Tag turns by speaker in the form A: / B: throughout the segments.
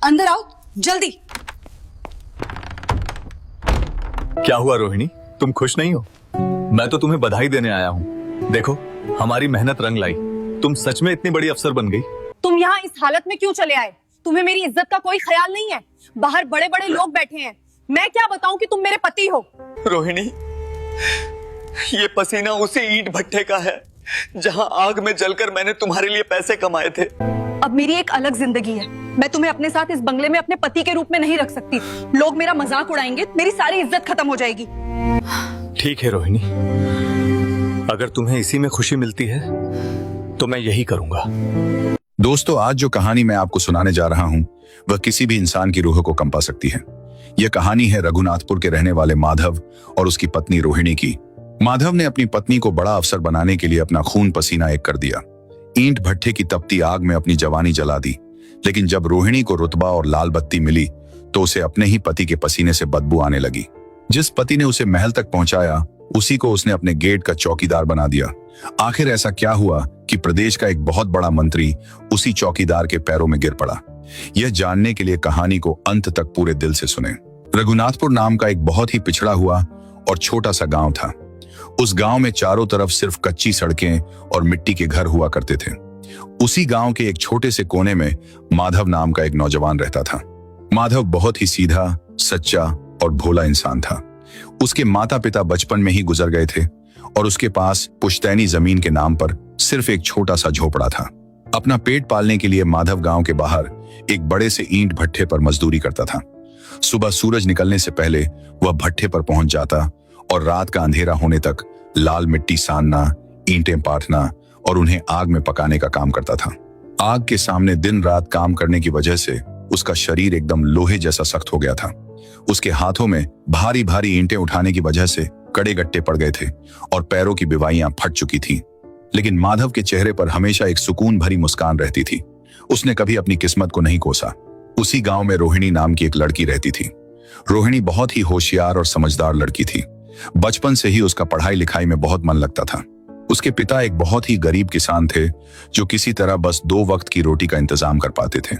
A: अंदर आओ जल्दी।
B: क्या हुआ रोहिणी, तुम खुश नहीं हो? मैं तो तुम्हें बधाई देने आया हूँ। देखो, हमारी मेहनत रंग लाई। तुम सच में इतनी बड़ी अफसर बन गई।
A: तुम यहाँ इस हालत में क्यों चले आए? तुम्हें मेरी इज्जत का कोई ख्याल नहीं है? बाहर बड़े बड़े लोग बैठे हैं, मैं क्या बताऊं कि तुम मेरे पति हो?
C: रोहिणी, ये पसीना उसी ईंट भट्टे का है जहां आग में जलकर मैंने तुम्हारे लिए पैसे कमाए थे।
A: अब मेरी एक अलग जिंदगी है। मैं तुम्हें अपने साथ इस बंगले में अपने पति के रूप में नहीं रख सकती। लोग मेरा मजाक उड़ाएंगे, मेरी सारी इज्जत खत्म हो जाएगी।
B: ठीक है रोहिणी, अगर तुम्हें इसी में खुशी मिलती है तो मैं यही करूंगा।
D: दोस्तों, आज जो कहानी मैं आपको सुनाने जा रहा हूं वह किसी भी इंसान की रूह को कंपा सकती है। यह कहानी है रघुनाथपुर के रहने वाले माधव और उसकी पत्नी रोहिणी की। माधव ने अपनी पत्नी को बड़ा अफसर बनाने के लिए अपना खून पसीना एक कर दिया। ईंट भट्टे की तपती आग में अपनी जवानी जला दी। लेकिन जब रोहिणी को रुतबा और लाल बत्ती मिली तो उसे अपने ही पति के पसीने से बदबू आने लगी। जिस पति ने उसे महल तक पहुंचाया उसी को उसने अपने गेट का चौकीदार बना दिया। आखिर ऐसा क्या हुआ कि प्रदेश का एक बहुत बड़ा मंत्री उसी चौकीदार के पैरों में गिर पड़ा? यह जानने के लिए कहानी को अंत तक पूरे दिल से सुने। रघुनाथपुर नाम का एक बहुत ही पिछड़ा हुआ और छोटा सा गांव था। उस गांव में चारों तरफ सिर्फ कच्ची सड़कें और मिट्टी के घर हुआ करते थे। उसी गांव के एक छोटे से कोने में माधव नाम का एक नौजवान रहता था। माधव बहुत ही सीधा, सच्चा और भोला इंसान था। उसके माता पिता बचपन में ही गुजर गए थे और उसके पास पुश्तैनी जमीन के नाम पर सिर्फ एक छोटा सा झोपड़ा था। अपना पेट पालने के लिए माधव गांव के बाहर एक बड़े से ईंट भट्टे पर मजदूरी करता था। सुबह सूरज निकलने से पहले वह भट्टे पर पहुंच जाता और रात का अंधेरा होने तक लाल मिट्टी सानना, ईंटें पाटना और उन्हें आग में पकाने का काम करता था। आग के सामने दिन रात काम करने की वजह से उसका शरीर एकदम लोहे जैसा सख्त हो गया था। उसके हाथों में भारी भारी ईंटें उठाने की वजह से कड़े गट्टे पड़ गए थे और पैरों की बिवाइयां फट चुकी थीं। लेकिन माधव के चेहरे पर हमेशा एक सुकून भरी मुस्कान रहती थी। उसने कभी अपनी किस्मत को नहीं कोसा। उसी गांव में रोहिणी नाम की एक लड़की रहती थी। रोहिणी बहुत ही होशियार और समझदार लड़की थी। बचपन से ही उसका पढ़ाई लिखाई में बहुत मन लगता था। उसके पिता एक बहुत ही गरीब किसान थे जो किसी तरह बस 2 वक्त की रोटी का इंतजाम कर पाते थे।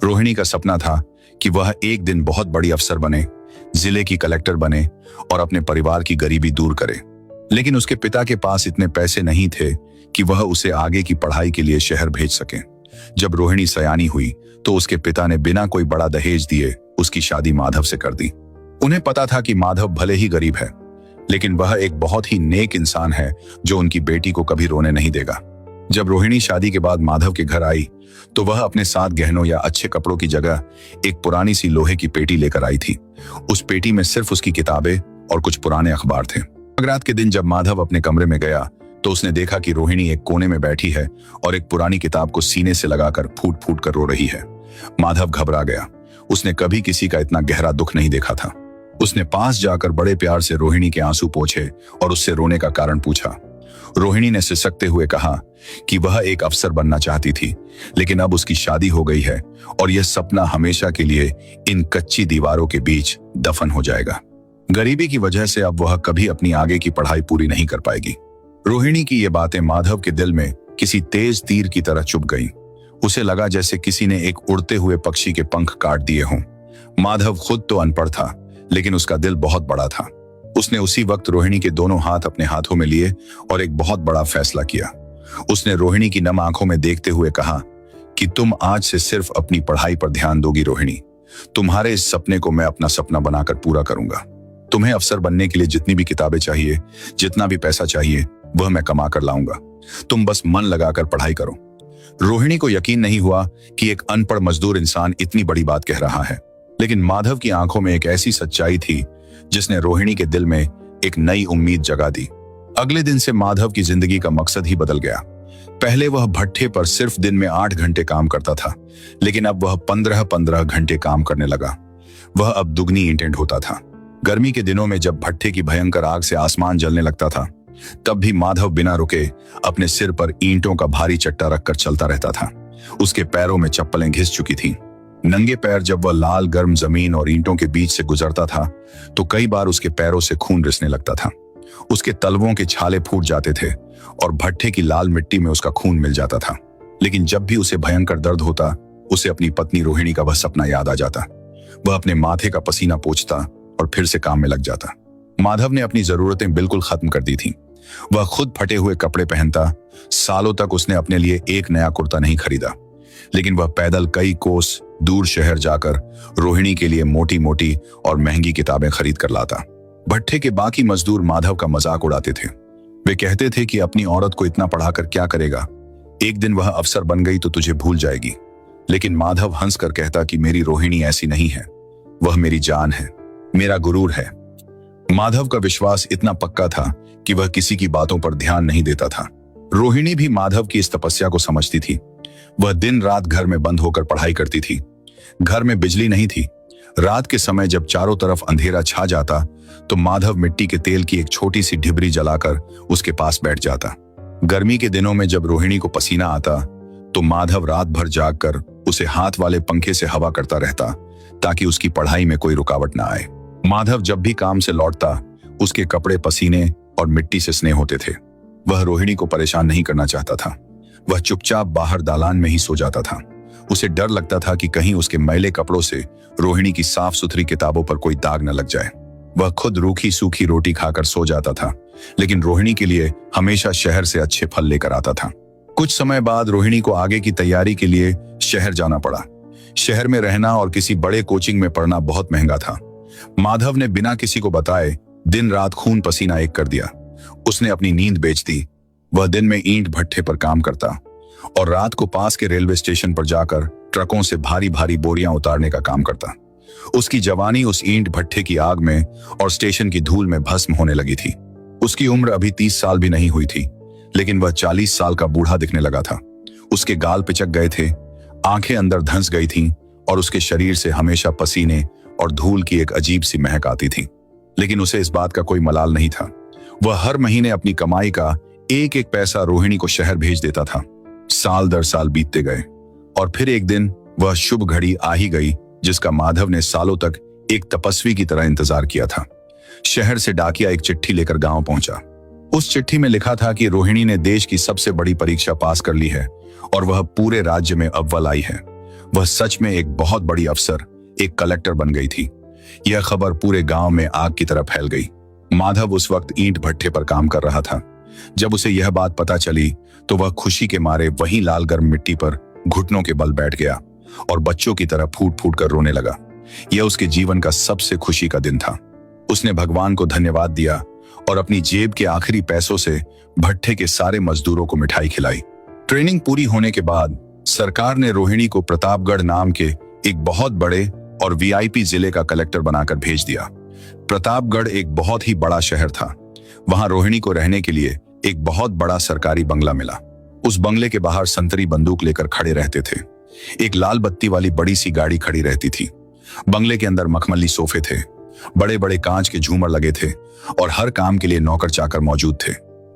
D: रोहिणी का सपना था कि वह एक दिन बहुत बड़ी अफसर बने, जिले की कलेक्टर बने और अपने परिवार की गरीबी दूर करे। लेकिन उसके पिता के पास इतने पैसे नहीं थे कि वह उसे आगे की पढ़ाई के लिए शहर भेज सके। जब रोहिणी सयानी हुई तो उसके पिता ने बिना कोई बड़ा दहेज दिए उसकी शादी माधव से कर दी। उन्हें पता था कि माधव भले ही गरीब है लेकिन वह एक बहुत ही नेक इंसान है जो उनकी बेटी को कभी रोने नहीं देगा। जब रोहिणी शादी के बाद माधव के घर आई तो वह अपने साथ गहनों या अच्छे कपड़ों की जगह एक पुरानी सी लोहे की पेटी लेकर आई थी। उस पेटी में सिर्फ उसकी किताबें और कुछ पुराने अखबार थे। रात के दिन जब माधव अपने कमरे में गया तो उसने देखा कि रोहिणी एक कोने में बैठी है और एक पुरानी किताब को सीने से लगाकर फूट फूट कर रो रही है। माधव घबरा गया। उसने कभी किसी का इतना गहरा दुख नहीं देखा था। उसने पास जाकर बड़े प्यार से रोहिणी के आंसू पोंछे और उससे रोने का कारण पूछा। रोहिणी ने सिसकते हुए कहा कि वह एक अफसर बनना चाहती थी लेकिन अब उसकी शादी हो गई है और यह सपना हमेशा के लिए इन कच्ची दीवारों के बीच दफन हो जाएगा। गरीबी की वजह से अब वह कभी अपनी आगे की पढ़ाई पूरी नहीं कर पाएगी। रोहिणी की ये बातें माधव के दिल में किसी तेज तीर की तरह चुभ गईं। उसे लगा जैसे किसी ने एक उड़ते हुए पक्षी के पंख काट दिए हों। माधव खुद तो अनपढ़ था लेकिन उसका दिल बहुत बड़ा था। उसने उसी वक्त रोहिणी के दोनों हाथ अपने हाथों में लिए और एक बहुत बड़ा फैसला किया। उसने रोहिणी की नम आंखों में देखते हुए कहा कि तुम आज से सिर्फ अपनी पढ़ाई पर ध्यान दोगी रोहिणी। तुम्हारे इस सपने को मैं अपना सपना बनाकर पूरा करूंगा। तुम्हें अफसर बनने के लिए जितनी भी किताबें चाहिए, जितना भी पैसा चाहिए, वह मैं कमा कर लाऊंगा। तुम बस मन लगाकर पढ़ाई करो। रोहिणी को यकीन नहीं हुआ कि एक अनपढ़ मजदूर इंसान इतनी बड़ी बात कह रहा है। लेकिन माधव की आंखों में एक ऐसी सच्चाई थी जिसने रोहिणी के दिल में एक नई उम्मीद जगा दी। अगले दिन से माधव की जिंदगी का मकसद ही बदल गया। पहले वह भट्टे पर सिर्फ दिन में 8 घंटे काम करता था लेकिन अब वह 15-15 घंटे काम करने लगा। वह अब दुगनी ईंटें ढोता था। गर्मी के दिनों में जब भट्टे की भयंकर आग से आसमान जलने लगता था तब भी माधव बिना रुके अपने सिर पर ईंटों का भारी चट्टा रखकर चलता रहता था। उसके पैरों में चप्पलें घिस चुकी थीं। नंगे पैर जब वह लाल गर्म जमीन और ईंटों के बीच से गुजरता था तो कई बार उसके पैरों से खून रिसने लगता था। उसके तलवों के छाले फूट जाते थे और भट्टे की लाल मिट्टी में उसका खून मिल जाता था। लेकिन जब भी उसे भयंकर दर्द होता उसे अपनी पत्नी रोहिणी का वह सपना याद आ जाता। वह अपने माथे का पसीना पोंछता और फिर से काम में लग जाता। माधव ने अपनी जरूरतें बिल्कुल खत्म कर दी थी। वह खुद फटे हुए कपड़े पहनता। सालों तक उसने अपने लिए एक नया कुर्ता नहीं खरीदा, लेकिन वह पैदल कई कोस दूर शहर जाकर रोहिणी के लिए मोटी मोटी और महंगी किताबें खरीद कर लाता। भट्ठे के बाकी मजदूर माधव का मजाक उड़ाते थे। वे कहते थे कि अपनी औरत को इतना पढ़ाकर क्या करेगा, एक दिन वह अफसर बन गई तो तुझे भूल जाएगी। लेकिन माधव हंसकर कहता कि मेरी रोहिणी ऐसी नहीं है, वह मेरी जान है, मेरा गुरूर है। माधव का विश्वास इतना पक्का था कि वह किसी की बातों पर ध्यान नहीं देता था। रोहिणी भी माधव की इस तपस्या को समझती थी। वह दिन रात घर में बंद होकर पढ़ाई करती थी। घर में बिजली नहीं थी। रात के समय जब चारों तरफ अंधेरा छा जाता तो माधव मिट्टी के तेल की एक छोटी सी ढिबरी जलाकर उसके पास बैठ जाता। गर्मी के दिनों में जब रोहिणी को पसीना आता तो माधव रात भर जागकर उसे हाथ वाले पंखे से हवा करता रहता ताकि उसकी पढ़ाई में कोई रुकावट ना आए। माधव जब भी काम से लौटता उसके कपड़े पसीने और मिट्टी से स्नेह होते थे। वह रोहिणी को परेशान नहीं करना चाहता था। वह चुपचाप बाहर दालान में ही सो जाता था। उसे डर लगता था कि कहीं उसके मैले कपड़ों से रोहिणी की साफ सुथरी किताबों पर कोई दाग न लग जाए। वह खुद रूखी सूखी रोटी खाकर सो जाता था, लेकिन रोहिणी के लिए हमेशा शहर से अच्छे फल लेकर आता था। कुछ समय बाद रोहिणी को आगे की तैयारी के लिए शहर जाना पड़ा। शहर में रहना और किसी बड़े कोचिंग में पढ़ना बहुत महंगा था। माधव ने बिना किसी को बताए दिन रात खून पसीना एक कर दिया। उसने अपनी नींद बेच दी। वह दिन में ईंट भट्ठे पर काम करता और रात को पास के रेलवे स्टेशन पर जाकर ट्रकों से भारी भारी बोरियां उतारने का काम करता। उसकी जवानी उस ईंट भट्ठे की आग में और स्टेशन की धूल में भस्म होने लगी थी। उसकी उम्र अभी 30 साल भी नहीं हुई थी, लेकिन वह 40 साल का बूढ़ा दिखने लगा था। उसके गाल पिचक गए थे, आंखें अंदर धंस गई थीं और उसके शरीर से हमेशा पसीने और धूल की एक अजीब सी महक आती थी। लेकिन उसे इस बात का कोई मलाल नहीं था। वह हर महीने अपनी कमाई का एक एक पैसा रोहिणी को शहर भेज देता था। साल दर साल बीतते गए और फिर एक दिन वह शुभ घड़ी आ ही गई जिसका माधव ने सालों तक एक तपस्वी की तरह इंतजार किया था। शहर से डाकिया एक चिट्ठी लेकर गांव पहुंचा। उस चिट्ठी में लिखा था कि रोहिणी ने देश की सबसे बड़ी परीक्षा पास कर ली है और वह पूरे राज्य में अव्वल आई है। वह सच में एक बहुत बड़ी अफसर, एक कलेक्टर बन गई थी। यह खबर पूरे गांव में आग की तरह फैल गई। माधव उस वक्त ईंट भट्ठे पर काम कर रहा था। जब उसे यह बात पता चली तो वह खुशी के मारे वहीं लाल गर्म मिट्टी पर घुटनों के बल बैठ गया और बच्चों की तरह फूट फूट कर रोने लगा। यह उसके जीवन का सबसे खुशी का दिन था। उसने भगवान को धन्यवाद दिया और अपनी जेब के आखिरी पैसों से भट्ठे के सारे मजदूरों को मिठाई खिलाई। ट्रेनिंग पूरी होने के बाद सरकार ने रोहिणी को प्रतापगढ़ नाम के एक बहुत बड़े और वीआईपी जिले का कलेक्टर बनाकर भेज दिया। प्रतापगढ़ एक बहुत ही बड़ा शहर था। वहां रोहिणी को रहने के लिए एक बहुत बड़ा सरकारी बंगला मिला। उस बंगले के बाहर संतरी बंदूक लेकर खड़े रहते थे। एक लाल बत्ती वाली बड़ी सी गाड़ी खड़ी रहती थी। बंगले के अंदर मखमली सोफे थे, बड़े बड़े कांच के झूमर लगे थे और हर काम के लिए नौकर चाकर मौजूद थे।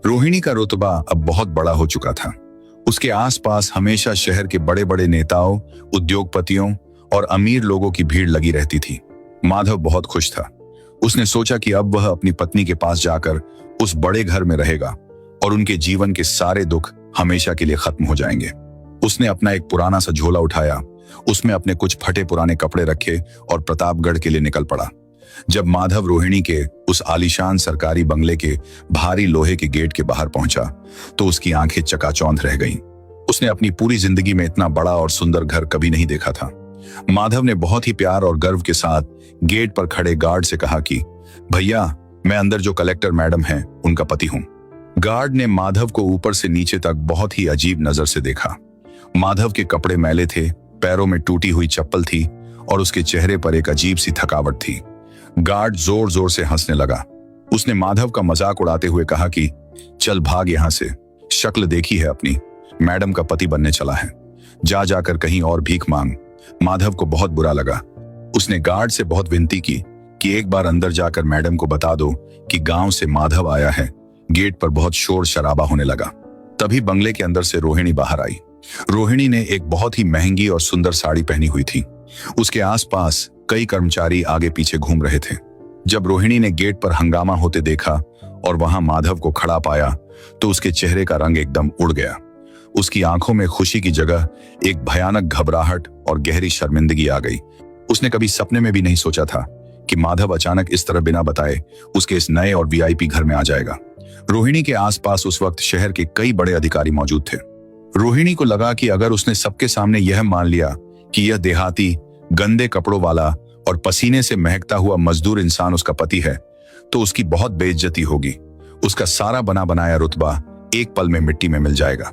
D: रोहिणी का रुतबा अब बहुत बड़ा हो चुका था। उसके आसपास हमेशा शहर के बड़े बड़े नेताओं, उद्योगपतियों और अमीर लोगों की भीड़ लगी रहती थी। माधव बहुत खुश था। उसने सोचा कि अब वह अपनी पत्नी के पास जाकर उस बड़े घर में रहेगा और उनके जीवन के सारे दुख हमेशा के लिए खत्म हो जाएंगे। उसने अपना एक पुराना सा झोला उठाया, उसमें अपने कुछ फटे पुराने कपड़े रखे और प्रतापगढ़ के लिए निकल पड़ा। जब माधव रोहिणी के उस आलीशान सरकारी बंगले के भारी लोहे के गेट के बाहर पहुंचा तो उसकी आंखें चकाचौंध रह गईं। उसने अपनी पूरी जिंदगी में इतना बड़ा और सुंदर घर कभी नहीं देखा था। माधव ने बहुत ही प्यार और गर्व के साथ गेट पर खड़े गार्ड से कहा कि भैया, मैं अंदर जो कलेक्टर मैडम हैं उनका पति हूं। गार्ड ने माधव को ऊपर से नीचे तक बहुत ही अजीब नजर से देखा। माधव के कपड़े मैले थे, पैरों में टूटी हुई चप्पल थी और उसके चेहरे पर एक अजीब सी थकावट थी। गार्ड जोर जोर से हंसने लगा। उसने माधव का मजाक उड़ाते हुए कहा कि चल भाग यहां से, शक्ल देखी है अपनी, मैडम का पति बनने चला है, जा जाकर कहीं और भीख मांग। माधव को बहुत बुरा लगा। उसने गार्ड से बहुत विनती की कि एक बार अंदर जाकर मैडम को बता दो कि गांव से माधव आया है। गेट पर बहुत शोर शराबा होने लगा। तभी बंगले के अंदर से रोहिणी बाहर आई। रोहिणी ने एक बहुत ही महंगी और सुंदर साड़ी पहनी हुई थी। उसके आसपास कई कर्मचारी आगे पीछे घूम रहे थे। जब रोहिणी ने गेट पर हंगामा होते देखा और वहां माधव को खड़ा पाया तो उसके चेहरे का रंग एकदम उड़ गया। उसकी आंखों में खुशी की जगह एक भयानक घबराहट और गहरी शर्मिंदगी आ गई। उसने कभी सपने में भी नहीं सोचा था कि माधव अचानक इस तरह बिना बताए उसके इस नए और वीआईपी घर में आ जाएगा। रोहिणी के आसपास उस वक्त शहर के कई बड़े अधिकारी मौजूद थे। रोहिणी को लगा कि अगर उसने सबके सामने यह मान लिया कि यह देहाती, गंदे कपड़ों वाला और पसीने से महकता हुआ मजदूर इंसान उसका पति है, तो उसकी बहुत बेइज्जती होगी। उसका सारा बना बनाया रुतबा एक पल में मिट्टी में मिल जाएगा।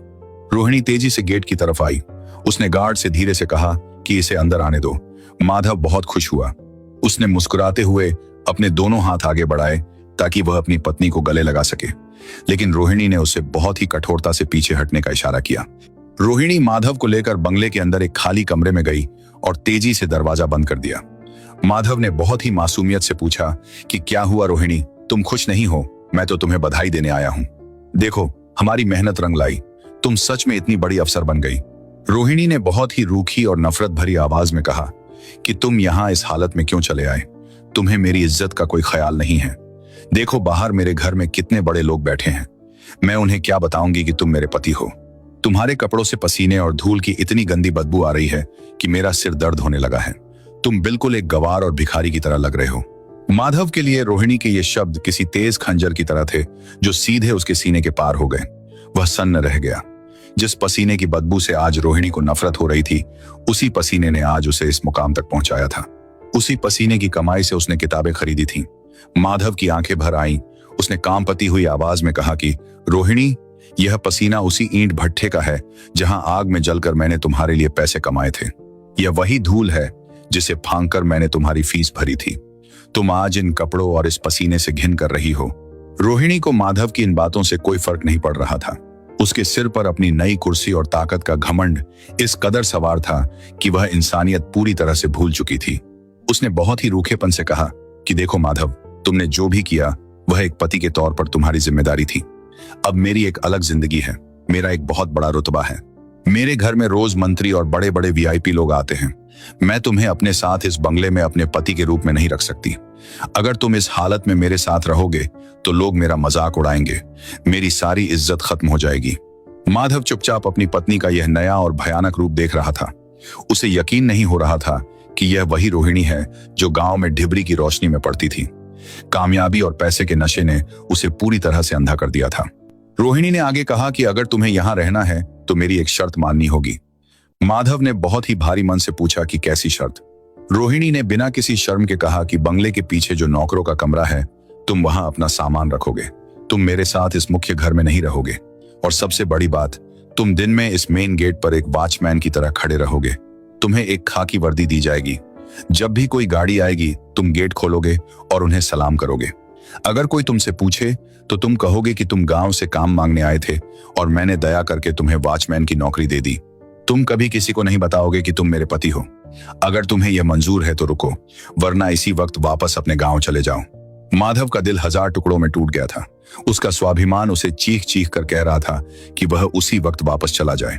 D: रोहिणी तेजी से गेट की तरफ आई। उसने गार्ड से धीरे से कहा कि इसे अंदर आने दो। माधव बहुत खुश हुआ। उसने मुस्कुराते हुए अपने दोनों हाथ आगे बढ़ाए ताकि वह अपनी पत्नी को गले लगा सके, लेकिन रोहिणी ने उसे बहुत ही कठोरता से पीछे हटने का इशारा किया। रोहिणी माधव को लेकर बंगले के अंदर एक खाली कमरे में गई और तेजी से दरवाजा बंद कर दिया। माधव ने बहुत ही मासूमियत से पूछा कि क्या हुआ रोहिणी, तुम खुश नहीं हो? मैं तो तुम्हें बधाई देने आया हूं। देखो, हमारी मेहनत रंग लाई। तुम सच में इतनी बड़ी अफसर बन गई। रोहिणी ने बहुत ही रूखी और नफरत भरी आवाज में कहा कि तुम यहां इस हालत में क्यों चले आए? तुम्हें मेरी इज्जत का कोई ख्याल नहीं है। देखो, बाहर मेरे घर में कितने बड़े लोग बैठे हैं। मैं उन्हें क्या बताऊंगी कि तुम मेरे पति हो? तुम्हारे कपड़ों से पसीने और धूल की इतनी गंदी बदबू आ रही है कि मेरा सिर दर्द होने लगा है। तुम बिल्कुल एक गवार और भिखारी की तरह लग रहे हो। माधव के लिए रोहिणी के ये शब्द किसी तेज खंजर की तरह थे जो सीधे उसके सीने के पार हो गए। वह सन्न रह गया। जिस पसीने की बदबू से आज रोहिणी को नफरत हो रही थी, उसी पसीने ने आज उसे इस मुकाम तक पहुंचाया था। उसी पसीने की कमाई से उसने किताबें खरीदी थीं। माधव की आंखें भर आईं। उसने कांपती हुई आवाज में कहा कि रोहिणी, यह पसीना उसी ईंट भट्ठे का है जहां आग में जलकर मैंने तुम्हारे लिए पैसे कमाए थे। यह वही धूल है जिसे फांककर मैंने तुम्हारी फीस भरी थी। तुम आज इन कपड़ों और इस पसीने से घिन कर रही हो। रोहिणी को माधव की इन बातों से कोई फर्क नहीं पड़ रहा था। उसके सिर पर अपनी नई कुर्सी और ताकत का घमंड इस कदर सवार था कि वह इंसानियत पूरी तरह से भूल चुकी थी। उसने बहुत ही रूखेपन से कहा कि देखो माधव, तुमने जो भी किया वह एक पति के तौर पर तुम्हारी जिम्मेदारी थी। अब मेरी एक अलग जिंदगी है। मेरा एक बहुत बड़ा रुतबा है। मेरे घर में रोज मंत्री और बड़े बड़े वीआईपी लोग आते हैं। मैं तुम्हें अपने साथ इस बंगले में अपने पति के रूप में नहीं रख सकती। अगर तुम इस हालत में मेरे साथ रहोगे तो लोग मेरा मजाक उड़ाएंगे। मेरी सारी इज्जत खत्म हो जाएगी। माधव चुपचाप अपनी पत्नी का यह नया और भयानक रूप देख रहा था। उसे यकीन नहीं हो रहा था कि यह वही रोहिणी है जो गांव में ढिबरी की रोशनी में पड़ती थी। कामयाबी और पैसे के नशे ने उसे पूरी तरह से अंधा कर दिया था। रोहिणी ने आगे कहा कि अगर तुम्हें यहां रहना है तो मेरी एक शर्त माननी होगी। माधव ने बहुत ही भारी मन से पूछा कि कैसी शर्त? रोहिणी ने बिना किसी शर्म के कहा कि बंगले के पीछे जो नौकरों का कमरा है, तुम वहां अपना सामान रखोगे। तुम मेरे साथ इस मुख्य घर में नहीं रहोगे। और सबसे बड़ी बात, तुम दिन में इस मेन गेट पर एक वॉचमैन की तरह खड़े रहोगे। तुम्हें एक खाकी वर्दी दी जाएगी। जब भी कोई गाड़ी आएगी, तुम गेट खोलोगे और उन्हें सलाम करोगे। अगर कोई तुमसे पूछे तो तुम कहोगे कि तुम गांव से काम मांगने आए थे और मैंने दया करके तुम्हें वॉचमैन की नौकरी दे दी। तुम कभी किसी को नहीं बताओगे कि तुम मेरे पति हो। अगर तुम्हें यह मंजूर है तो रुको, वरना इसी वक्त वापस अपने गांव चले जाओ। माधव का दिल 1000 टुकड़ों में टूट गया था। उसका स्वाभिमान उसे चीख चीख कर कह रहा था कि वह उसी वक्त वापस चला जाए।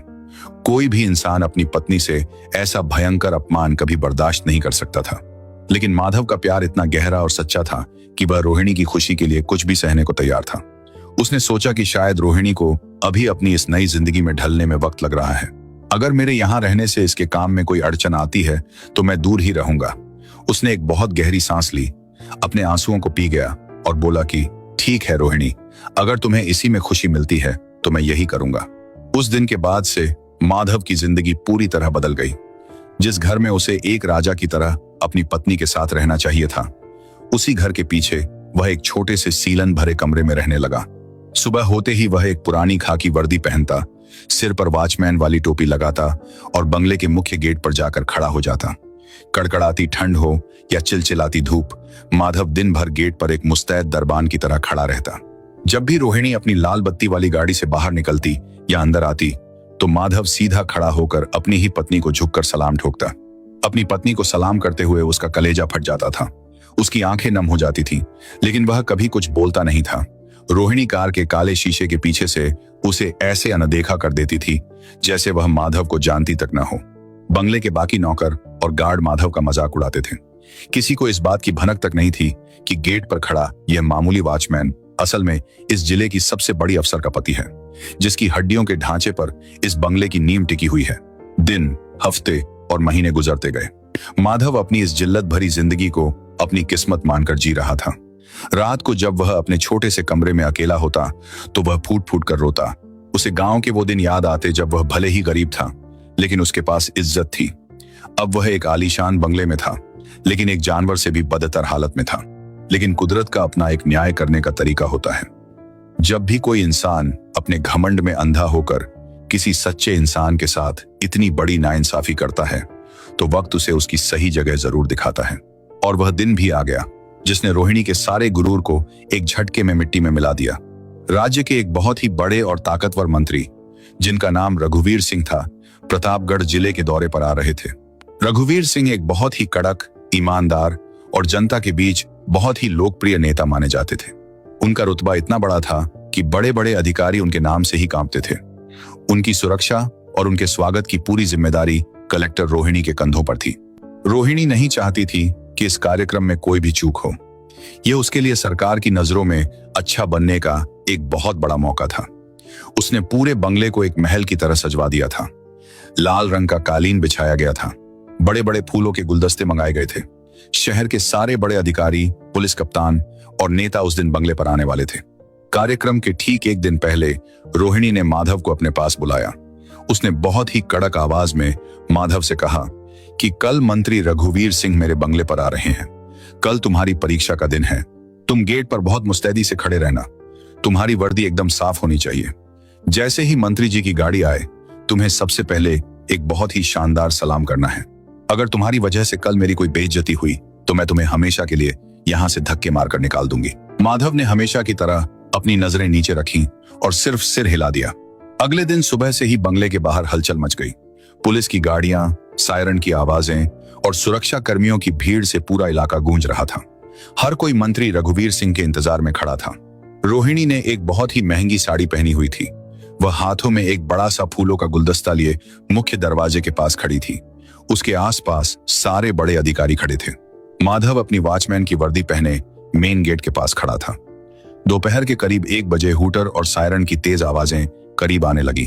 D: कोई भी इंसान अपनी पत्नी से ऐसा भयंकर अपमान कभी बर्दाश्त नहीं कर सकता था। लेकिन माधव का प्यार इतना गहरा और सच्चा था कि वह रोहिणी की खुशी के लिए कुछ भी सहने को तैयार था। उसने सोचा कि शायद रोहिणी को अभी अपनी इस नई जिंदगी में ढलने में वक्त लग रहा है। अगर मेरे यहां रहने से इसके काम में कोई अड़चन आती है तो मैं दूर ही रहूंगा। उसने एक बहुत गहरी सांस ली, अपने आंसुओं को पी गया और बोला कि ठीक है रोहिणी, अगर तुम्हें इसी में खुशी मिलती है तो मैं यही करूंगा। उस दिन के बाद से माधव की जिंदगी पूरी तरह बदल गई। जिस घर में उसे एक राजा की तरह अपनी पत्नी के साथ रहना चाहिए था, उसी घर के पीछे वह एक छोटे से सीलन भरे कमरे में रहने लगा। सुबह होते ही वह एक पुरानी खाकी वर्दी पहनता, सिर पर वॉचमैन वाली टोपी लगाता और बंगले के मुख्य गेट पर जाकर खड़ा हो जाता। कड़कड़ाती ठंड हो या चिलचिलाती धूप, माधव दिन भर गेट पर एक मुस्तैद दरबान की तरह खड़ा रहता। जब भी रोहिणी अपनी लाल बत्ती वाली गाड़ी से बाहर निकलती या अंदर आती तो माधव सीधा खड़ा होकर अपनी ही पत्नी को झुककर सलाम ठोकता। अपनी पत्नी को सलाम करते हुए उसका कलेजा फट जाता था। उसकी आंखें नम हो जाती थीं, लेकिन वह कभी कुछ बोलता नहीं था। रोहिणी कार के काले शीशे के पीछे से उसे ऐसे अनदेखा कर देती थी जैसे वह माधव को जानती तक न हो। बंगले के बाकी नौकर और गार्ड माधव का मजाक उड़ाते थे। किसी को इस बात की भनक तक नहीं थी कि गेट पर खड़ा यह मामूली वॉचमैन असल में इस जिले की सबसे बड़ी अफसर का पति है, जिसकी हड्डियों के ढांचे पर इस बंगले की नींव टिकी हुई है। दिन, हफ्ते और महीने गुजरते गए। माधव अपनी इस जिल्लत भरी जिंदगी को अपनी किस्मत मानकर जी रहा था। रात को जब वह अपने छोटे से कमरे में अकेला होता तो वह फूट फूट कर रोता। उसे गांव के वो दिन याद आते जब वह भले ही गरीब था, लेकिन उसके पास इज्जत थी। अब वह एक आलीशान बंगले में था, लेकिन एक जानवर से भी बदतर हालत में था। लेकिन कुदरत का अपना एक न्याय करने का तरीका होता है। जब भी कोई इंसान अपने घमंड में अंधा होकर किसी सच्चे इंसान के साथ इतनी बड़ी नाइंसाफी करता है, तो वक्त उसे उसकी सही जगह जरूर दिखाता है। और वह दिन भी आ गया जिसने रोहिणी के सारे गुरूर को एक झटके में मिट्टी में मिला दिया। राज्य के एक बहुत ही बड़े और ताकतवर मंत्री, जिनका नाम रघुवीर सिंह था, प्रतापगढ़ जिले के दौरे पर आ रहे थे। रघुवीर सिंह एक बहुत ही कड़क, ईमानदार और जनता के बीच बहुत ही लोकप्रिय नेता माने जाते थे। उनका रुतबा इतना बड़ा था कि बड़े बड़े अधिकारी उनके नाम से ही कांपते थे। उनकी सुरक्षा और उनके स्वागत की पूरी जिम्मेदारी कलेक्टर रोहिणी के कंधों पर थी। रोहिणी नहीं चाहती थी कि इस कार्यक्रम में कोई भी चूक हो। यह उसके लिए सरकार की नजरों में अच्छा बनने का एक बहुत बड़ा मौका था। उसने पूरे बंगले को एक महल की तरह सजवा दिया था। लाल रंग का कालीन बिछाया गया था। बड़े बड़े फूलों के गुलदस्ते मंगाए गए थे। शहर के सारे बड़े अधिकारी, पुलिस कप्तान और नेता उस दिन बंगले पर आने वाले थे। कार्यक्रम के ठीक एक दिन पहले रोहिणी ने माधव को अपने पास बुलाया। उसने बहुत ही कड़क आवाज में माधव से कहा कि कल मंत्री रघुवीर सिंह मेरे बंगले पर आ रहे हैं। कल तुम्हारी परीक्षा का दिन है। तुम गेट पर बहुत मुस्तैदी से खड़े रहना। तुम्हारी वर्दी एकदम साफ होनी चाहिए। जैसे ही मंत्री जी की गाड़ी आए, तुम्हें सबसे पहले एक बहुत ही शानदार सलाम करना है। अगर तुम्हारी वजह से कल मेरी कोई बेइज्जती हुई तो मैं तुम्हें हमेशा के लिए यहां से धक्के मारकर निकाल दूंगी। माधव ने हमेशा की तरह अपनी नजरें नीचे रखी और सिर्फ सिर हिला दिया। अगले दिन सुबह से ही बंगले के बाहर हलचल मच गई। पुलिस की गाड़ियां, सायरन की आवाजें और सुरक्षा कर्मियों की भीड़ से पूरा इलाका गूंज रहा था। हर कोई मंत्री रघुवीर सिंह के इंतजार में खड़ा था। रोहिणी ने एक बहुत ही महंगी साड़ी पहनी हुई थी। वह हाथों में एक बड़ा सा फूलों का गुलदस्ता लिए मुख्य दरवाजे के पास खड़ी थी। उसके आसपास सारे बड़े अधिकारी खड़े थे। माधव अपनी वॉचमैन की वर्दी पहने मेन गेट के पास खड़ा था। दोपहर के करीब 1 बजे हूटर और सायरन की तेज आवाजें करीब आने लगी।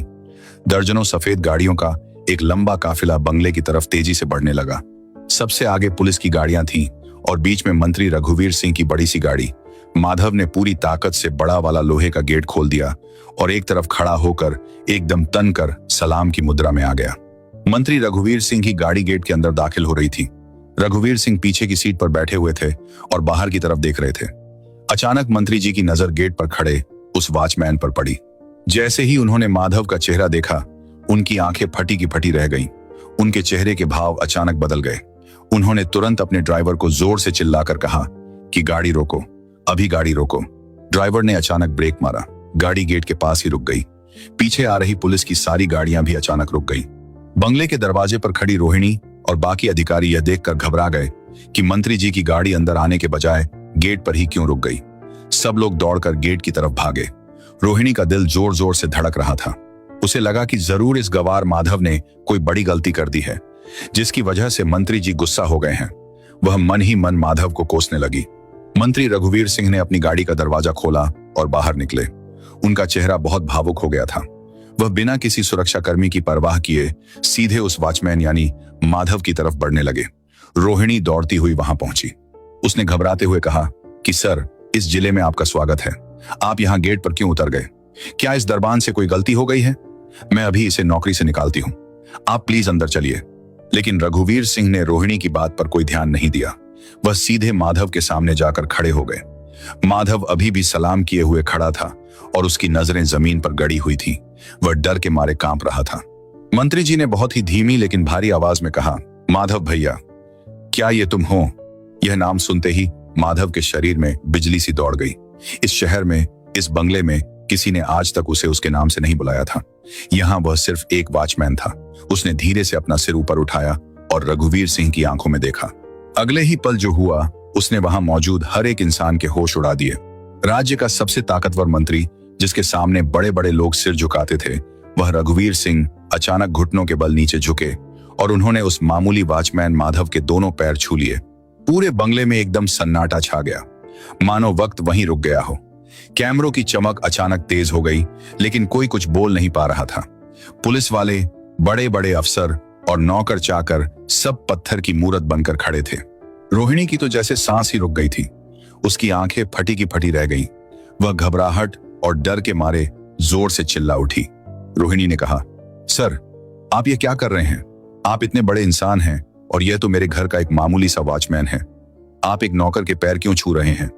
D: दर्जनों सफेद गाड़ियों का एक लंबा काफिला बंगले की तरफ तेजी से बढ़ने लगा। सबसे आगे पुलिस की गाड़ियां थीं और बीच में मंत्री रघुवीर सिंह की बड़ी सी गाड़ी। माधव ने पूरी ताकत से बड़ा वाला लोहे का गेट खोल दिया और एक तरफ खड़ा होकर एकदम तन कर सलाम की मुद्रा में आ गया। मंत्री रघुवीर सिंह की गाड़ी गेट के अंदर दाखिल हो रही थी। रघुवीर सिंह पीछे की सीट पर बैठे हुए थे और बाहर की तरफ देख रहे थे। अचानक मंत्री जी की नजर गेट पर खड़े उस वॉचमैन पर पड़ी। जैसे ही उन्होंने माधव का चेहरा देखा, उनकी आंखें फटी की फटी रह गईं। उनके चेहरे के भाव अचानक बदल गए। उन्होंने तुरंत अपने ड्राइवर को जोर से चिल्लाकर कहा कि गाड़ी रोको, अभी गाड़ी रोको। ड्राइवर ने अचानक ब्रेक मारा। गाड़ी गेट के पास ही रुक गई। पीछे आ रही पुलिस की सारी गाड़ियां भी अचानक रुक गई। बंगले के दरवाजे पर खड़ी रोहिणी और बाकी अधिकारी यह देखकर घबरा गए कि मंत्री जी की गाड़ी अंदर आने के बजाय गेट पर ही क्यों रुक गई। सब लोग दौड़कर गेट की तरफ भागे। रोहिणी का दिल जोर जोर से धड़क रहा था। उसे लगा कि जरूर इस गवार माधव ने कोई बड़ी गलती कर दी है, जिसकी वजह से मंत्री जी गुस्सा हो गए हैं। वह मन ही मन माधव को कोसने लगी। मंत्री रघुवीर सिंह ने अपनी गाड़ी का दरवाजा खोला और बाहर निकले। उनका चेहरा बहुत भावुक हो गया था। वह बिना किसी सुरक्षाकर्मी की परवाह किए सीधे उस वॉचमैन यानी माधव की तरफ बढ़ने लगे। रोहिणी दौड़ती हुई वहां पहुंची। उसने घबराते हुए कहा कि सर, इस जिले में आपका स्वागत है। आप यहाँ गेट पर क्यों उतर गए? क्या इस दरबान से कोई गलती हो गई है? मैं अभी इसे नौकरी से निकालती हूँ। आप प्लीज अंदर चलिए। लेकिन रघुवीर सिंह ने रोहिणी की बात पर कोई ध्यान नहीं दिया। वह सीधे माधव के सामने जाकर खड़े हो गए। माधव अभी भी सलाम किए हुए खड़ा था और उसकी नजरें जमीन पर गड़ी हुई थी। वह डर के मारे कांप रहा था। मंत्री जी ने बहुत ही धीमी लेकिन भारी आवाज में कहा, माधव भैया, क्या ये तुम हो? यह नाम सुनते ही माधव के शरीर में बिजली सी दौड़ गई। इस शहर में, इस बंगले में किसी ने आज तक उसे उसके नाम से नहीं बुलाया था। यहाँ वह सिर्फ एक वॉचमैन था। उसने धीरे से अपना सिर ऊपर उठाया और रघुवीर सिंह की आंखों में देखा। अगले ही पल जो हुआ, उसने वहां मौजूद हर एक इंसान के होश उड़ा दिए। राज्य का सबसे ताकतवर मंत्री, जिसके सामने बड़े बड़े लोग सिर झुकाते थे, वह रघुवीर सिंह अचानक घुटनों के बल नीचे झुके और उन्होंने उस मामूली वॉचमैन माधव के दोनों पैर छू लिए। पूरे बंगले में एकदम सन्नाटा छा गया, मानो वक्त वहीं रुक गया हो। कैमरों की चमक अचानक तेज हो गई, लेकिन कोई कुछ बोल नहीं पा रहा था। पुलिस वाले, बड़े बड़े अफसर और नौकर चाकर सब पत्थर की मूरत बनकर खड़े थे। रोहिणी की तो जैसे सांस ही रुक गई थी। उसकी आंखें फटी की फटी रह गईं। वह घबराहट और डर के मारे जोर से चिल्ला उठी। रोहिणी ने कहा, सर, आप ये क्या कर रहे हैं? आप इतने बड़े इंसान हैं और यह तो मेरे घर का एक मामूली सा वॉचमैन है। आप एक नौकर के पैर क्यों छू रहे हैं?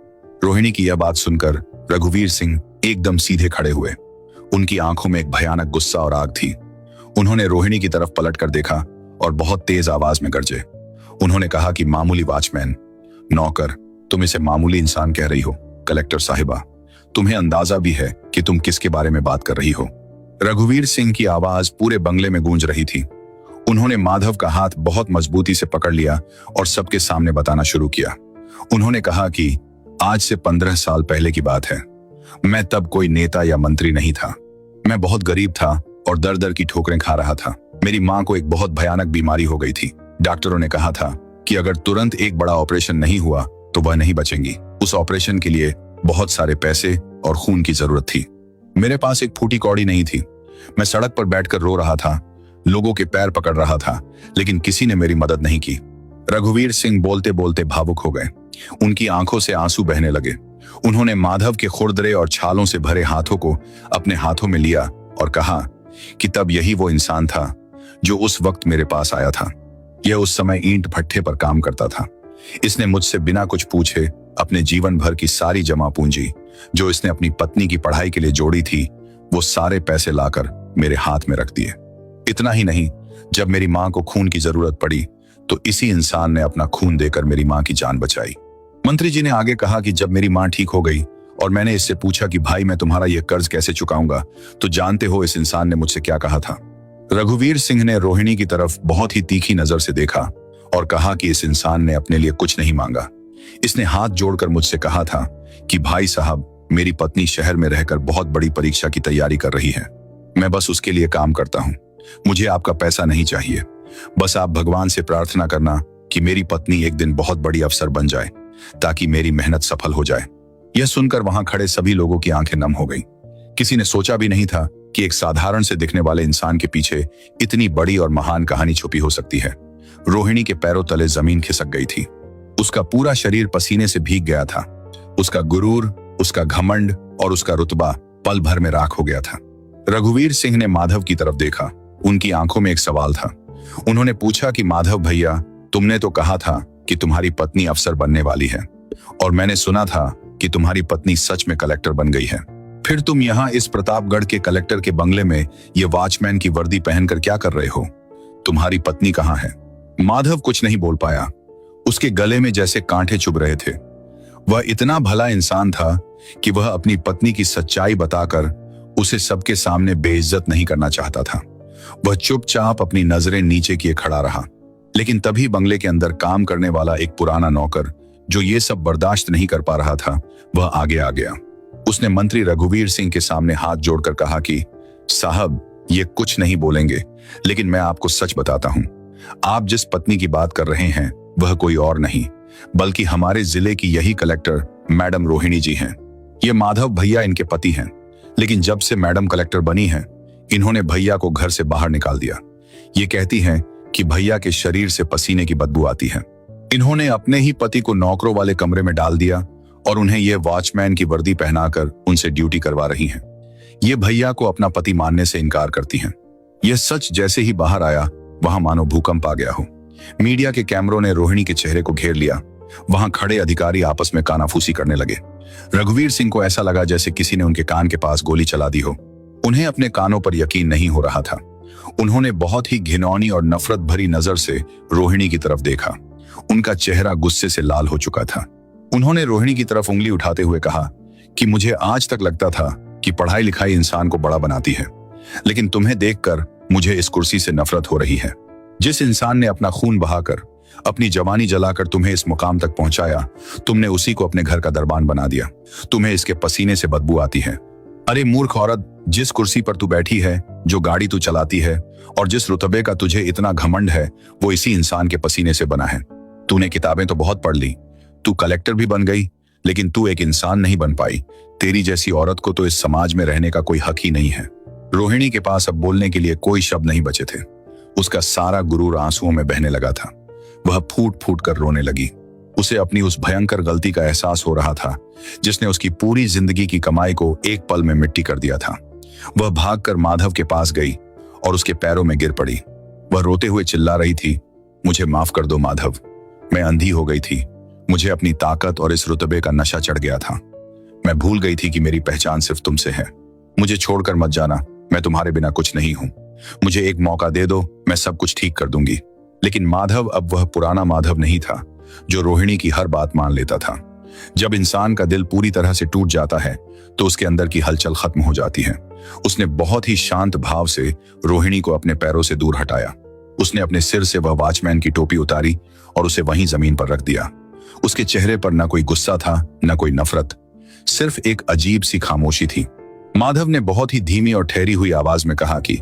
D: रोहिणी की यह बात सुनकर रघुवीर सिंह एकदम सीधे खड़े हुए। उनकी आंखों में एक भयानक गुस्सा और आग थी। उन्होंने रोहिणी की तरफ पलट कर देखा और बहुत तेज आवाज में गरजे। उन्होंने कहा कि मामूली वॉचमैन, नौकर, तुम इसे मामूली इंसान कह रही हो? कलेक्टर साहिबा, तुम्हें अंदाजा भी है कि तुम किसके बारे में बात कर रही हो? रघुवीर सिंह की आवाज पूरे बंगले में गूंज रही थी। उन्होंने माधव का हाथ बहुत मजबूती से पकड़ लिया और सबके सामने बताना शुरू किया। उन्होंने कहा कि आज से 15 साल पहले की बात है। मैं तब कोई नेता या मंत्री नहीं था। मैं बहुत गरीब था और दर दर की ठोकरें खा रहा था। मेरी माँ को एक बहुत भयानक बीमारी हो गई थी। डॉक्टरों ने कहा था कि अगर तुरंत एक बड़ा ऑपरेशन नहीं हुआ तो वह नहीं बचेंगी। उस ऑपरेशन के लिए बहुत सारे पैसे और खून की जरूरत थी। मेरे पास एक फूटी कौड़ी नहीं थी। मैं सड़क पर बैठकर रो रहा था, लोगों के पैर पकड़ रहा था, लेकिन किसी ने मेरी मदद नहीं की। रघुवीर सिंह बोलते बोलते भावुक हो गए। उनकी आंखों से आंसू बहने लगे। उन्होंने माधव के खुरदरे और छालों से भरे हाथों को अपने हाथों में लिया और कहा कि तब यही वो इंसान था जो उस वक्त मेरे पास आया था। यह उस समय ईंट भट्ठे पर काम करता था। इसने मुझसे बिना कुछ पूछे अपने जीवन भर की सारी जमा पूंजी, जो इसने अपनी पत्नी की पढ़ाई के लिए जोड़ी थी, वो सारे पैसे लाकर मेरे हाथ में रख दिए। इतना ही नहीं, जब मेरी माँ को खून की जरूरत पड़ी तो इसी इंसान ने अपना खून देकर मेरी माँ की जान बचाई। मंत्री जी ने आगे कहा कि जब मेरी माँ ठीक हो गई और मैंने इससे पूछा कि भाई मैं तुम्हारा यह कर्ज कैसे चुकाऊंगा, तो जानते हो इस इंसान ने मुझसे क्या कहा था? रघुवीर सिंह ने रोहिणी की तरफ बहुत ही तीखी नजर से देखा और कहा कि इस इंसान ने अपने लिए कुछ नहीं मांगा। इसने हाथ जोड़कर मुझसे कहा था कि भाई साहब, मेरी पत्नी शहर में रहकर बहुत बड़ी परीक्षा की तैयारी कर रही है। मैं बस उसके लिए काम करता हूँ। मुझे आपका पैसा नहीं चाहिए। बस आप भगवान से प्रार्थना करना कि मेरी पत्नी एक दिन बहुत बड़ी अफसर बन जाए, ताकि मेरी मेहनत सफल हो जाए। यह सुनकर वहां खड़े सभी लोगों की आंखें नम हो गईं। किसी ने सोचा भी नहीं था कि एक साधारण से दिखने वाले इंसान के पीछे इतनी बड़ी और महान कहानी छुपी हो सकती है। रोहिणी के पैरों तले जमीन खिसक गई थी। उसका पूरा शरीर पसीने से भीग गया था। उसका गुरूर, उसका घमंड और उसका रुतबा पल भर में राख हो गया था। रघुवीर सिंह ने माधव की तरफ देखा। उनकी आंखों में एक सवाल था। उन्होंने पूछा कि माधव भैया, तुमने तो कहा था कि तुम्हारी पत्नी अफसर बनने वाली है, और मैंने सुना था कि तुम्हारी पत्नी सच में कलेक्टर बन गई है। फिर तुम यहाँ इस प्रतापगढ़ के कलेक्टर के बंगले में ये वॉचमैन की वर्दी पहनकर क्या कर रहे हो? तुम्हारी पत्नी कहाँ है? माधव कुछ नहीं बोल पाया। उसके गले में जैसे कांटे चुभ रहे थे। वह इतना भला इंसान था कि वह अपनी पत्नी की सच्चाई बताकर उसे सबके सामने बेइज्जत नहीं करना चाहता था। वह चुपचाप अपनी नजरें नीचे किए खड़ा रहा। लेकिन तभी बंगले के अंदर काम करने वाला एक पुराना नौकर, जो ये सब बर्दाश्त नहीं कर पा रहा था, वह आगे आ गया। उसने मंत्री रघुवीर सिंह के सामने हाथ जोड़कर कहा कि साहब, ये कुछ नहीं बोलेंगे, लेकिन मैं आपको सच बताता हूं। आप जिस पत्नी की बात कर रहे हैं वह कोई और नहीं, बल्कि हमारे जिले की यही कलेक्टर मैडम रोहिणी जी हैं। ये माधव भैया इनके पति हैं, लेकिन जब से मैडम कलेक्टर बनी हैं, इन्होंने भैया को घर से बाहर निकाल दिया। ये कहती हैं कि भैया के शरीर से पसीने की बदबू आती है। इन्होंने अपने ही पति को नौकरों वाले कमरे में डाल दिया और उन्हें यह वॉचमैन की वर्दी पहनाकर उनसे ड्यूटी करवा रही हैं। ये भैया को अपना पति मानने से इनकार करती हैं। यह सच जैसे ही बाहर आया, वहां मानो भूकंप आ गया हो। मीडिया के कैमरों ने रोहिणी के चेहरे को घेर लिया। वहां खड़े अधिकारी आपस में कानाफूसी करने लगे। रघुवीर सिंह को ऐसा लगा जैसे किसी ने उनके कान के पास गोली चला दी हो। उन्हें अपने कानों पर यकीन नहीं हो रहा था। उन्होंने बहुत ही घिनौनी और नफरत भरी नजर से रोहिणी की तरफ देखा। उनका चेहरा गुस्से से लाल हो चुका था। उन्होंने रोहिणी की तरफ उंगली उठाते हुए कहा कि मुझे आज तक लगता था कि पढ़ाई लिखाई इंसान को बड़ा बनाती है, लेकिन तुम्हें देखकर मुझे इस कुर्सी से नफरत हो रही है। जिस इंसान ने अपना खून बहाकर, अपनी जवानी जलाकर तुम्हें इस मुकाम तक पहुंचाया, तुमने उसी को अपने घर का दरबान बना दिया। तुम्हें इसके पसीने से बदबू आती है। अरे मूर्ख औरत, जिस कुर्सी पर तू बैठी है, जो गाड़ी तू चलाती है और जिस रुतबे का तुझे इतना घमंड है, वो इसी इंसान के पसीने से बना है। तूने किताबें तो बहुत पढ़ ली, तू कलेक्टर भी बन गई, लेकिन तू एक इंसान नहीं बन पाई। तेरी जैसी औरत को तो इस समाज में रहने का कोई हक ही नहीं है। रोहिणी के पास अब बोलने के लिए कोई शब्द नहीं बचे थे। उसका सारा गुरूर आंसुओं में बहने लगा था। वह फूट फूट कर रोने लगी। उसे अपनी उस भयंकर गलती का एहसास हो रहा था जिसने उसकी पूरी जिंदगी की कमाई को एक पल में मिट्टी कर दिया था। वह भागकर माधव के पास गई और उसके पैरों में गिर पड़ी। वह रोते हुए चिल्ला रही थी, मुझे माफ कर दो माधव, मैं अंधी हो गई थी। मुझे अपनी ताकत और इस रुतबे का नशा चढ़ गया था। मैं भूल गई थी कि मेरी पहचान सिर्फ तुमसे है। मुझे छोड़कर मत जाना, मैं तुम्हारे बिना कुछ नहीं हूं। मुझे एक मौका दे दो, मैं सब कुछ ठीक कर दूंगी। लेकिन माधव अब वह पुराना माधव नहीं था जो रोहिणी की हर बात मान लेता था। जब इंसान का दिल पूरी तरह से टूट जाता है तो उसके अंदर की हलचल खत्म हो जाती है। उसने बहुत ही शांत भाव से रोहिणी को अपने पैरों से दूर हटाया। उसने अपने सिर से वह वॉचमैन की टोपी उतारी और उसे वहीं जमीन पर रख दिया। उसके चेहरे पर न कोई गुस्सा था, न कोई नफरत, सिर्फ एक अजीब सी खामोशी थी। माधव ने बहुत ही धीमी और ठहरी हुई आवाज में कहा कि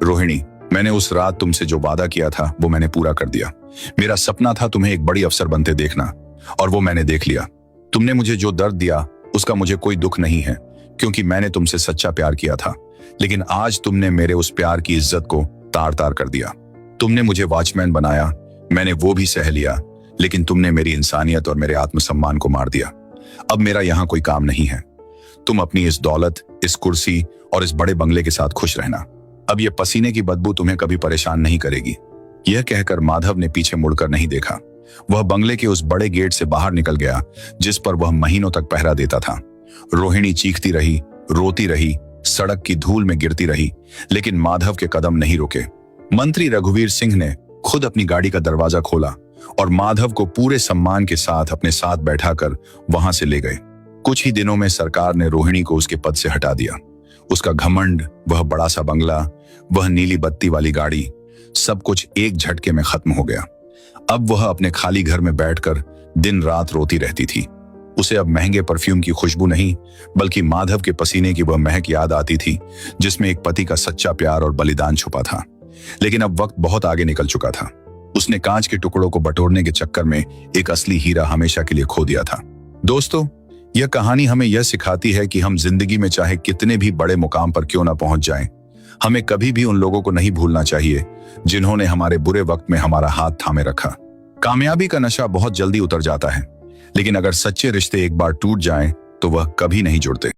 D: रोहिणी, मैंने उस रात तुमसे जो वादा किया था वो मैंने पूरा कर दिया। मेरा सपना था तुम्हें एक बड़ी अफसर बनते देखना, और वो मैंने देख लिया। तुमने मुझे जो दर्द दिया उसका मुझे कोई दुख नहीं है, क्योंकि मैंने तुमसे सच्चा प्यार किया था। लेकिन आज तुमने मेरे उस प्यार की इज्जत को तार तार कर दिया। तुमने मुझे वॉचमैन बनाया, मैंने वो भी सह लिया, लेकिन तुमने मेरी इंसानियत और मेरे आत्मसम्मान को मार दिया। अब मेरा यहाँ कोई काम नहीं है। तुम अपनी इस दौलत, इस कुर्सी और इस बड़े बंगले के साथ खुश रहना। अब ये पसीने की बदबू तुम्हें कभी परेशान नहीं करेगी। यह कहकर माधव ने पीछे मुड़कर नहीं देखा। वह बंगले के उस बड़े गेट से बाहर निकल गया जिस पर वह महीनों तक पहरा देता था। रोहिणी चीखती रही, रोती रही, सड़क की धूल में गिरती रही, लेकिन माधव के कदम नहीं रुके। मंत्री रघुवीर सिंह ने खुद अपनी गाड़ी का दरवाजा खोला और माधव को पूरे सम्मान के साथ अपने साथ बैठाकर वहां से ले गए। कुछ ही दिनों में सरकार ने रोहिणी को उसके पद से हटा दिया। उसका घमंड, वह बड़ा सा बंगला, वह नीली बत्ती वाली गाड़ी, सब कुछ एक झटके में खत्म हो गया। अब वह अपने खाली घर में बैठकर दिन रात रोती रहती थी। उसे अब महंगे परफ्यूम की खुशबू नहीं, बल्कि माधव के पसीने की वह महक याद आती थी जिसमें एक पति का सच्चा प्यार और बलिदान छुपा था। लेकिन अब वक्त बहुत आगे निकल चुका था। उसने कांच के टुकड़ों को बटोरने के चक्कर में एक असली हीरा हमेशा के लिए खो दिया था। दोस्तों, यह कहानी हमें यह सिखाती है कि हम जिंदगी में चाहे कितने भी बड़े मुकाम पर क्यों ना पहुंच जाएं, हमें कभी भी उन लोगों को नहीं भूलना चाहिए जिन्होंने हमारे बुरे वक्त में हमारा हाथ थामे रखा। कामयाबी का नशा बहुत जल्दी उतर जाता है, लेकिन अगर सच्चे रिश्ते एक बार टूट जाएं तो वह कभी नहीं जुड़ते।